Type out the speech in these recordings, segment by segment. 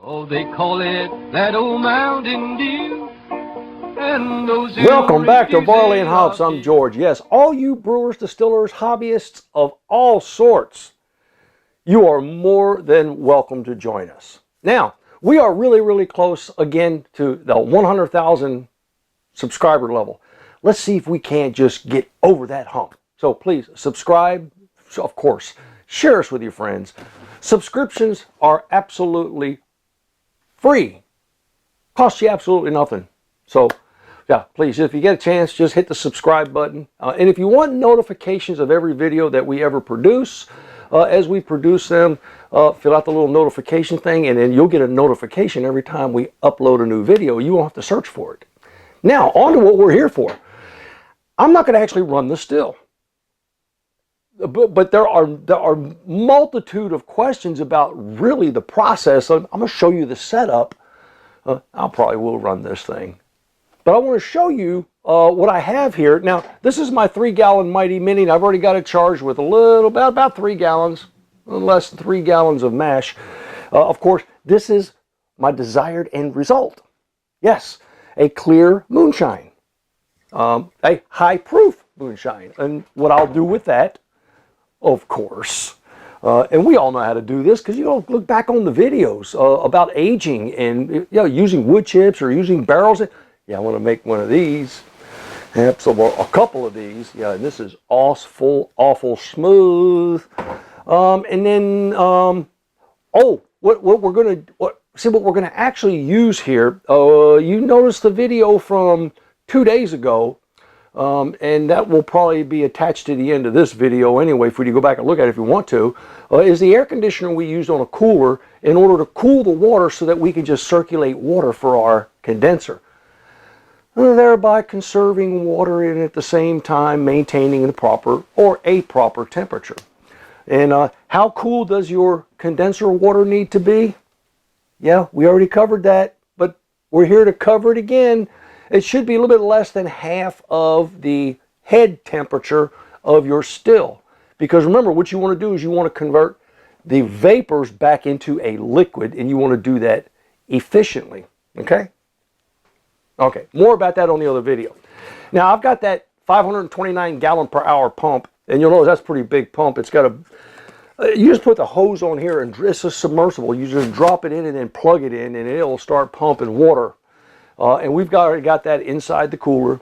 Oh, they call it that old Mountain Dew. And those Welcome back to Barley and Hops. I'm George. Yes, all you brewers, distillers, hobbyists of all sorts, you are more than welcome to join us. Now, we are really close again to the 100,000 subscriber level. Let's see if we can't just get over that hump. So please subscribe, of course, share us with your friends. Subscriptions are absolutely free. Cost you absolutely nothing. So yeah, please, if you get a chance, just hit the subscribe button. And if you want notifications of every video that we ever produce, as we produce them, fill out the little notification thing, and then you'll get a notification every time we upload a new video. You won't have to search for it. Now, on to what we're here for. I'm not going to actually run the still. But there are multitude of questions about really the process. I'm going to show you the setup. I probably will run this thing. But I want to show you what I have here. Now, this is my 3-gallon Mighty Mini, and I've already got it charged with a little, about 3 gallons, a little less than 3 gallons of mash. Of course, this is my desired end result. Yes, a clear moonshine, a high-proof moonshine. And what I'll do with that, of course, and we all know how to do this because you don't look back on the videos about aging and using wood chips or using barrels. Yeah, I want to make one of these. So a couple of these. Yeah, and this is awful smooth. And then, what we're gonna actually use here. You noticed the video from 2 days ago. And that will probably be attached to the end of this video anyway for you to go back and look at it if you want to, is the air conditioner we used on a cooler in order to cool the water so that we can just circulate water for our condenser, thereby conserving water and at the same time maintaining the proper or a proper temperature. And how cool does your condenser water need to be? Yeah, we already covered that, but we're here to cover it again. It should be a little bit less than half of the head temperature of your still. Because remember, what you want to do is you want to convert the vapors back into a liquid, and you want to do that efficiently. Okay? Okay, more about that on the other video. Now, I've got that 529 gallon per hour pump, and you'll notice that's a pretty big pump. It's got you just put the hose on here, and it's a submersible. You just drop it in and then plug it in, and it'll start pumping water. And we've already got that inside the cooler.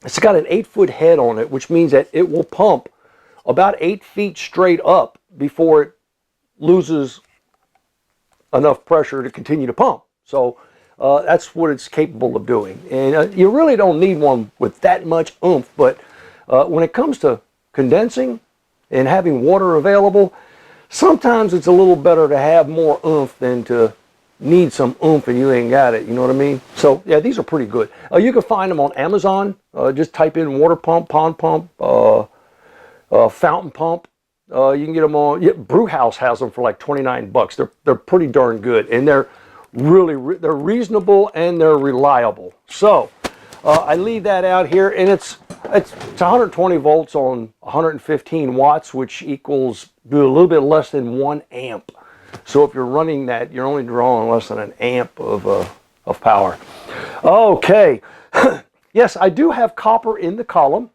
It's got an 8-foot head on it, which means that it will pump about 8 feet straight up before it loses enough pressure to continue to pump. So that's what it's capable of doing. And you really don't need one with that much oomph, but when it comes to condensing and having water available, sometimes it's a little better to have more oomph than to need some oomph and you ain't got it, you know what I mean? So yeah, these are pretty good. You can find them on Amazon. Just type in water pump, pond pump, fountain pump. You can get them on, Brew House has them for like 29 bucks. They're pretty darn good, and they're they're reasonable and they're reliable. So I leave that out here, and it's 120 volts on 115 watts, which equals a little bit less than 1 amp. So if you're running that, you're only drawing less than an amp of power. Okay. Yes, I do have copper in the column.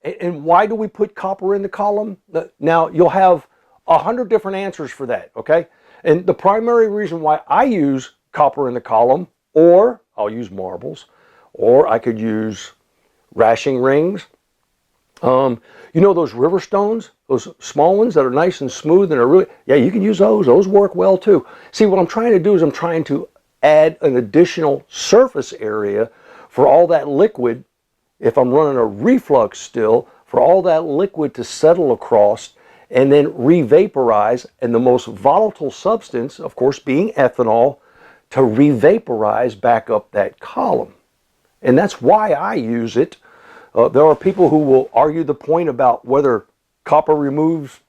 And why do we put copper in the column? Now, you'll have 100 different answers for that, okay? And the primary reason why I use copper in the column, or I'll use marbles, or I could use rashing rings. You know those river stones, those small ones that are nice and smooth and are really, yeah, you can use those. Those work well too. See, what I'm trying to do is I'm trying to add an additional surface area for all that liquid, if I'm running a reflux still, for all that liquid to settle across and then re-vaporize, and the most volatile substance, of course, being ethanol, to re-vaporize back up that column. And that's why I use it. There are people who will argue the point about whether copper removes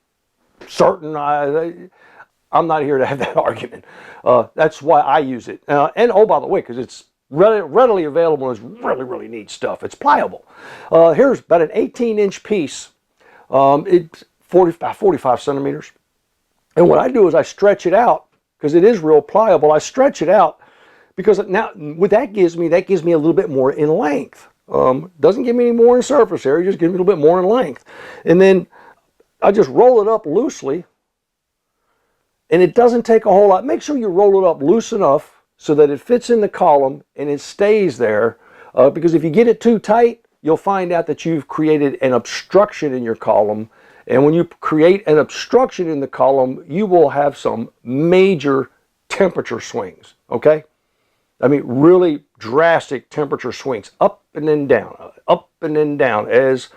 certain. I'm not here to have that argument. That's why I use it. And oh, by the way, because it's readily available and it's really neat stuff. It's pliable. Here's about an 18-inch piece. It's about 45 centimeters. And what I do is I stretch it out because it is real pliable. I stretch it out because now what that gives me a little bit more in length. Doesn't give me any more in surface area, just gives me a little bit more in length. And then I just roll it up loosely, and it doesn't take a whole lot. Make sure you roll it up loose enough so that it fits in the column and it stays there, because if you get it too tight, you'll find out that you've created an obstruction in your column. And when you create an obstruction in the column, you will have some major temperature swings, okay? I mean, really drastic temperature swings, up and then down as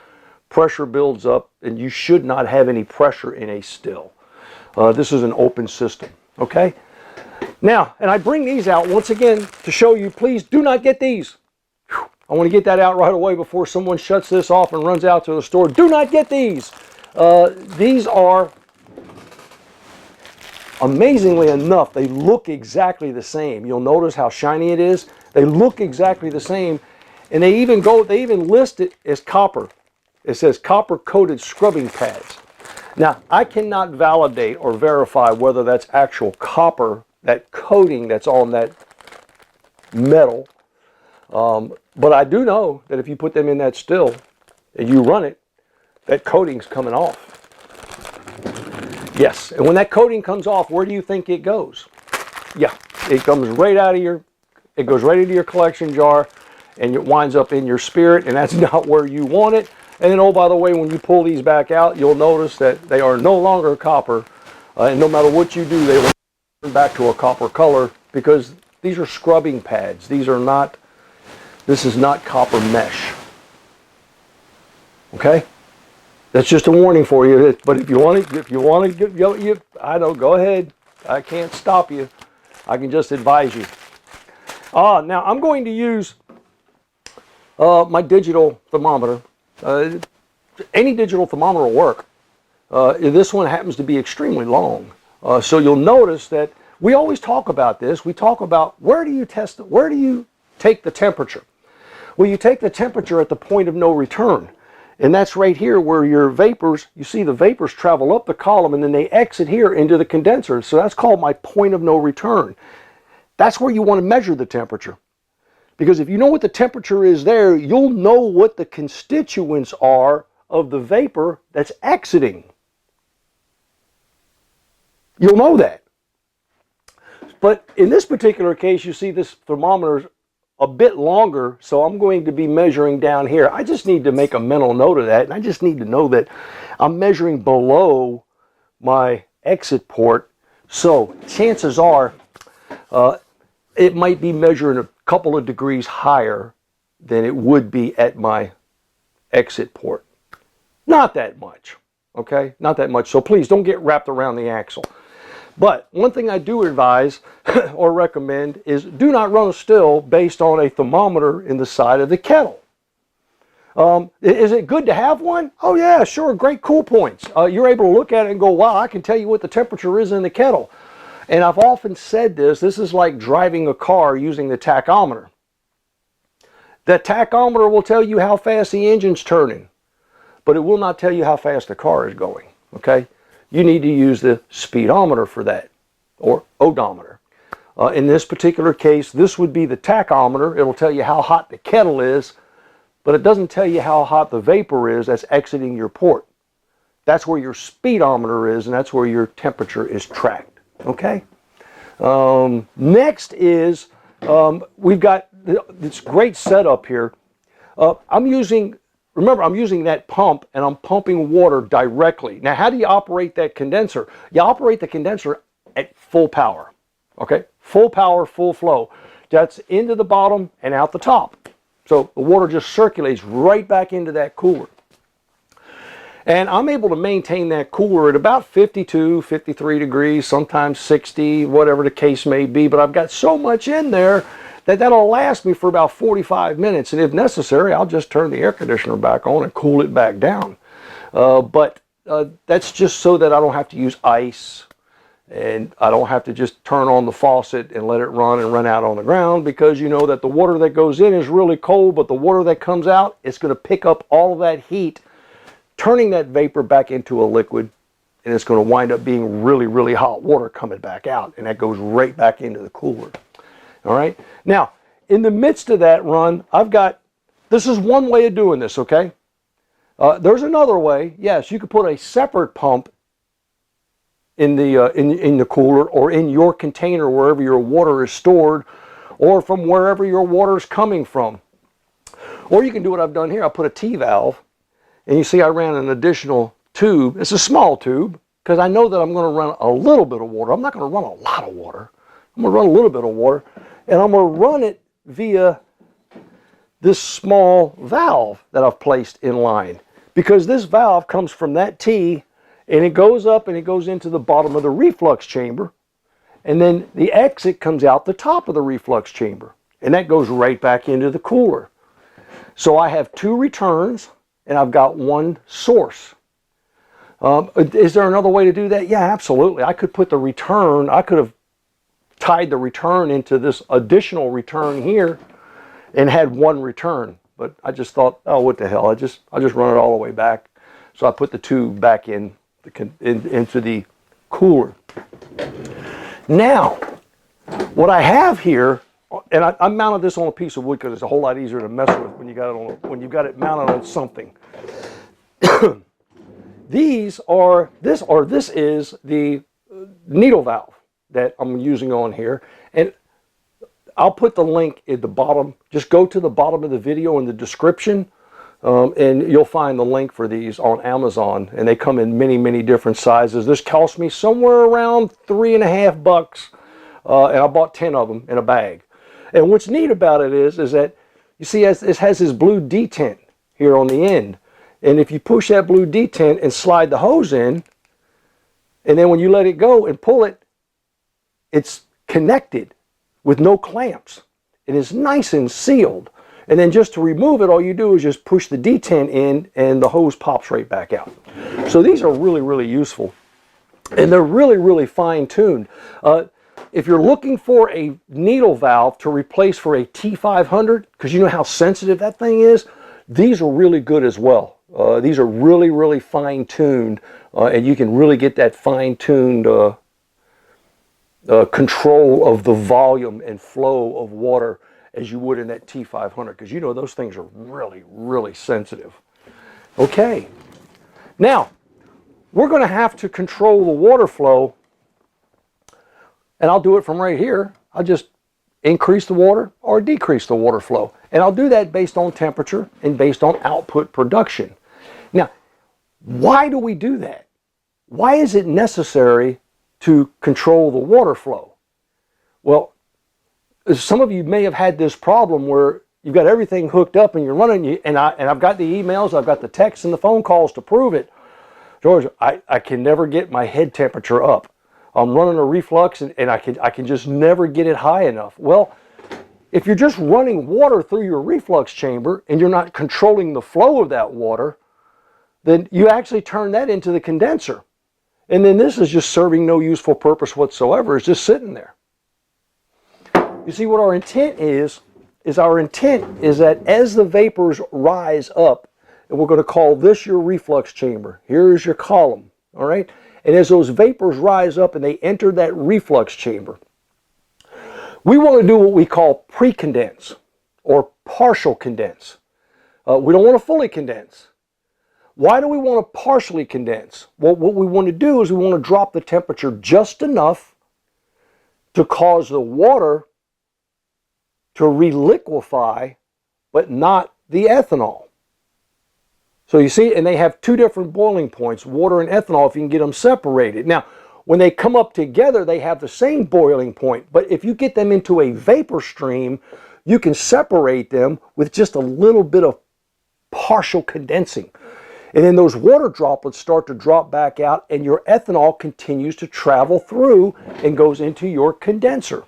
pressure builds up, and you should not have any pressure in a still. This is an open system, okay? Now, and I bring these out once again to show you, please do not get these. Whew. I want to get that out right away before someone shuts this off and runs out to the store. Do not get these. These are, amazingly enough, they look exactly the same. You'll notice how shiny it is. They look exactly the same, and they even list it as copper. It says copper coated scrubbing pads. Now, I cannot validate or verify whether that's actual copper, that coating that's on that metal, but I do know that if you put them in that still and you run it, that coating's coming off. Yes, and when that coating comes off, where do you think it goes? Yeah, it comes right out of it goes right into your collection jar, and it winds up in your spirit, and that's not where you want it. And then, oh, by the way, when you pull these back out, you'll notice that they are no longer copper, and no matter what you do, they will turn back to a copper color, because these are scrubbing pads. This is not copper mesh. Okay? That's just a warning for you. But if you want to, I don't, go ahead. I can't stop you. I can just advise you. Now I'm going to use my digital thermometer. Any digital thermometer will work. This one happens to be extremely long. So you'll notice that we always talk about this. We talk about where do you test it? Where do you take the temperature? Well, you take the temperature at the point of no return. And that's right here where your vapors, you see the vapors travel up the column and then they exit here into the condenser. So that's called my point of no return. That's where you want to measure the temperature. Because if you know what the temperature is there, you'll know what the constituents are of the vapor that's exiting. You'll know that. But in this particular case, you see this thermometer a bit longer, so I'm going to be measuring down here. I just need to make a mental note of that, and I just need to know that I'm measuring below my exit port. So chances are it might be measuring a couple of degrees higher than it would be at my exit port. Not that much, okay? Not that much. So please don't get wrapped around the axle. But one thing I do advise or recommend is do not run a still based on a thermometer in the side of the kettle. Is it good to have one? Oh yeah, sure, great cool points. You're able to look at it and go, wow, I can tell you what the temperature is in the kettle. And I've often said this is like driving a car using the tachometer. The tachometer will tell you how fast the engine's turning, but it will not tell you how fast the car is going, okay? You need to use the speedometer for that, or odometer. In this particular case, this would be the tachometer. It'll tell you how hot the kettle is, but it doesn't tell you how hot the vapor is that's exiting your port. That's where your speedometer is, and that's where your temperature is tracked, okay? Next is, we've got this great setup here. Remember, I'm using that pump, and I'm pumping water directly. Now, how do you operate that condenser? You operate the condenser at full power, okay? Full power, full flow. That's into the bottom and out the top. So the water just circulates right back into that cooler. And I'm able to maintain that cooler at about 52, 53 degrees, sometimes 60, whatever the case may be. But I've got so much in there that'll last me for about 45 minutes. And if necessary, I'll just turn the air conditioner back on and cool it back down. But that's just so that I don't have to use ice, and I don't have to just turn on the faucet and let it run and run out on the ground, because you know that the water that goes in is really cold, but the water that comes out, it's going to pick up all of that heat, turning that vapor back into a liquid and it's going to wind up being really, really hot water coming back out, and that goes right back into the cooler. All right. Now, in the midst of that run, this is one way of doing this, okay? There's another way. Yes, you could put a separate pump in the cooler, or in your container wherever your water is stored, or from wherever your water is coming from. Or you can do what I've done here. I put a T-valve, and you see I ran an additional tube. It's a small tube because I know that I'm going to run a little bit of water. I'm not going to run a lot of water. I'm going to run a little bit of water, and I'm going to run it via this small valve that I've placed in line, because this valve comes from that T, and it goes up and it goes into the bottom of the reflux chamber, and then the exit comes out the top of the reflux chamber, and that goes right back into the cooler. So I have 2 returns, and I've got 1 source. Is there another way to do that? Yeah, absolutely. I could put the return, I could have tied the return into this additional return here and had 1 return. But I just thought, oh, what the hell? I'll just run it all the way back. So I put the tube back into the cooler. Now, what I have here, and I mounted this on a piece of wood because it's a whole lot easier to mess with when you got it mounted on something. This is the needle valve that I'm using on here, and I'll put the link at the bottom. Just go to the bottom of the video in the description, and you'll find the link for these on Amazon, and they come in many, many different sizes. This cost me somewhere around $3.50, and I bought 10 of them in a bag. And what's neat about it is that you see it has this blue detent here on the end, and if you push that blue detent and slide the hose in, and then when you let it go and pull it, it's connected with no clamps. It is nice and sealed. And then just to remove it, all you do is just push the detent in, and the hose pops right back out. So these are really, really useful, and they're really, really fine-tuned. If you're looking for a needle valve to replace for a T500, because you know how sensitive that thing is, these are really good as well. These are really, really fine-tuned, and you can really get that fine-tuned control of the volume and flow of water as you would in that T500, because you know those things are really, really sensitive. Okay, now we're going to have to control the water flow, and I'll do it from right here. I'll just increase the water or decrease the water flow, and I'll do that based on temperature and based on output production. Now, why do we do that? Why is it necessary to control the water flow? Well, some of you may have had this problem where you've got everything hooked up and you're running, and I've got the emails, I've got the texts and the phone calls to prove it. George, I can never get my head temperature up. I'm running a reflux, and I can just never get it high enough. Well, if you're just running water through your reflux chamber and you're not controlling the flow of that water, then you actually turn that into the condenser. And then this is just serving no useful purpose whatsoever. It's just sitting there. You see, what our intent is that as the vapors rise up, and we're going to call this your reflux chamber. Here is your column, all right? And as those vapors rise up and they enter that reflux chamber, we want to do what we call pre-condense or partial condense. We don't want to fully condense. Why do we want to partially condense? Well, what we want to do is we want to drop the temperature just enough to cause the water to reliquefy, but not the ethanol. So you see, and they have 2 different boiling points, water and ethanol, if you can get them separated. Now, when they come up together, they have the same boiling point, but if you get them into a vapor stream, you can separate them with just a little bit of partial condensing. And then those water droplets start to drop back out, and your ethanol continues to travel through and goes into your condenser.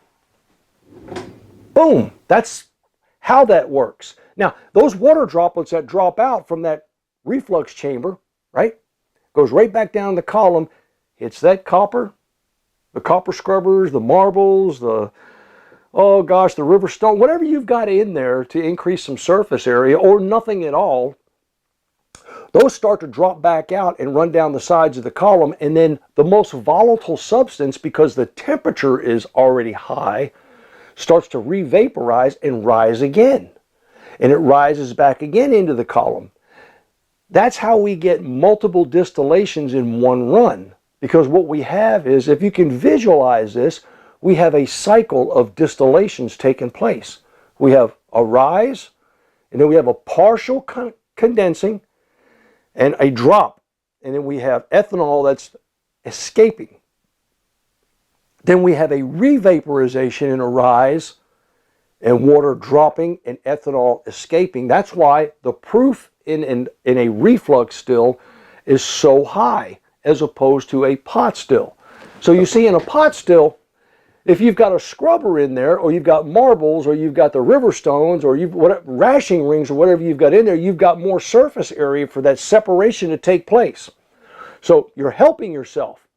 Boom! That's how that works. Now, those water droplets that drop out from that reflux chamber, right, goes right back down the column, hits that copper, the copper scrubbers, the marbles, the, oh gosh, the river stone, whatever you've got in there to increase some surface area, or nothing at all, those start to drop back out and run down the sides of the column, and then the most volatile substance, because the temperature is already high, starts to re-vaporize and rise again. And it rises back again into the column. That's how we get multiple distillations in one run. Because what we have is, if you can visualize this, we have a cycle of distillations taking place. We have a rise, and then we have a partial condensing, and a drop. And then we have ethanol that's escaping. Then we have a revaporization and a rise, and water dropping and ethanol escaping. That's why the proof in a reflux still is so high as opposed to a pot still. So you see, in a pot still, if you've got a scrubber in there, or you've got marbles, or you've got the river stones, or you've rashing rings, or whatever you've got in there, you've got more surface area for that separation to take place. So you're helping yourself.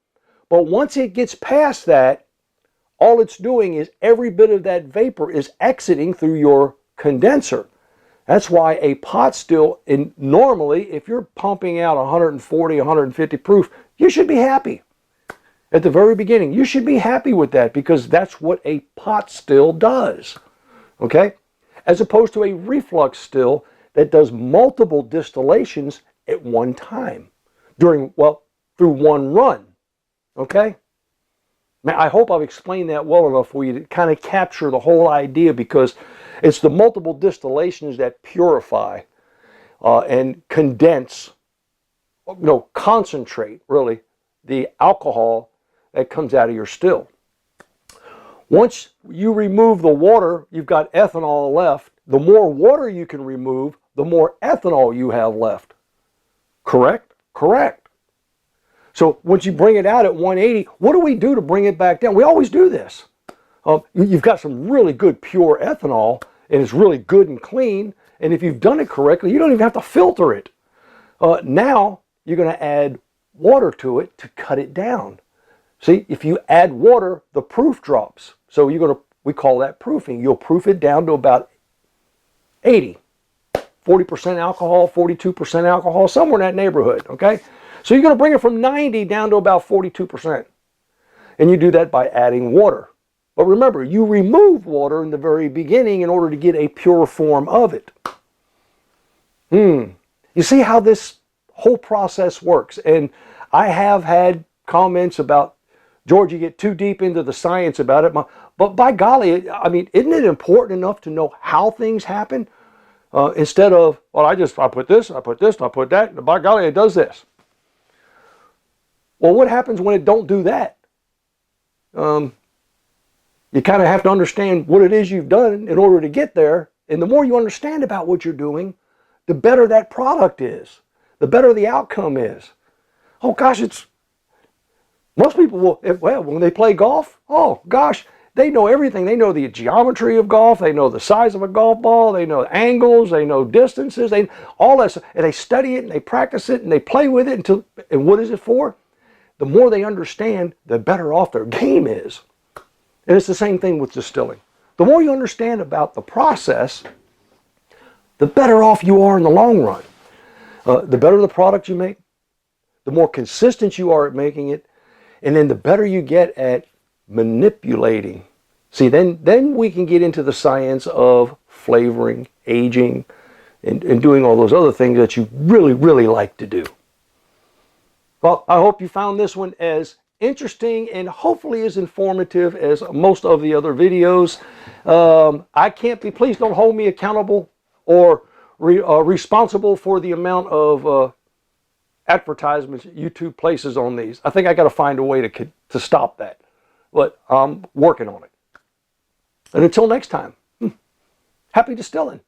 But once it gets past that, all it's doing is every bit of that vapor is exiting through your condenser. That's why a pot still, normally, if you're pumping out 140, 150 proof, you should be happy. At the very beginning, you should be happy with that, because that's what a pot still does. Okay? As opposed to a reflux still that does multiple distillations at one time through one run. Okay? Now, I hope I've explained that well enough for you to kind of capture the whole idea, because it's the multiple distillations that purify and condense, concentrate, really, the alcohol that comes out of your still. Once you remove the water, you've got ethanol left. The more water you can remove, the more ethanol you have left. Correct? Correct. So once you bring it out at 180, what do we do to bring it back down? We always do this. You've got some really good pure ethanol, and it's really good and clean. And if you've done it correctly, you don't even have to filter it. Now you're going to add water to it to cut it down. See, if you add water, the proof drops. So we call that proofing. You'll proof it down to about 80. 40% alcohol, 42% alcohol, somewhere in that neighborhood, okay? So you're going to bring it from 90 down to about 42%. And you do that by adding water. But remember, you remove water in the very beginning in order to get a pure form of it. You see how this whole process works? And I have had comments about, George, you get too deep into the science about it. But by golly, I mean, isn't it important enough to know how things happen? Instead of, well, I put this, I put this, I put that, and by golly, it does this. Well, what happens when it don't do that? You kind of have to understand what it is you've done in order to get there. And the more you understand about what you're doing, the better that product is. The better the outcome is. Oh, gosh, most people will, when they play golf, oh, gosh, they know everything. They know the geometry of golf. They know the size of a golf ball. They know angles. They know distances. All that stuff. And they study it, and they practice it, and they play with it and what is it for? The more they understand, the better off their game is. And it's the same thing with distilling. The more you understand about the process, the better off you are in the long run. The better the product you make, the more consistent you are at making it, and then the better you get at manipulating. See, then we can get into the science of flavoring, aging, and doing all those other things that you really, really like to do. Well, I hope you found this one as interesting and hopefully as informative as most of the other videos. Please don't hold me accountable or responsible for the amount of advertisements YouTube places on these. I think I got to find a way to stop that. But I'm working on it. And until next time, happy distilling.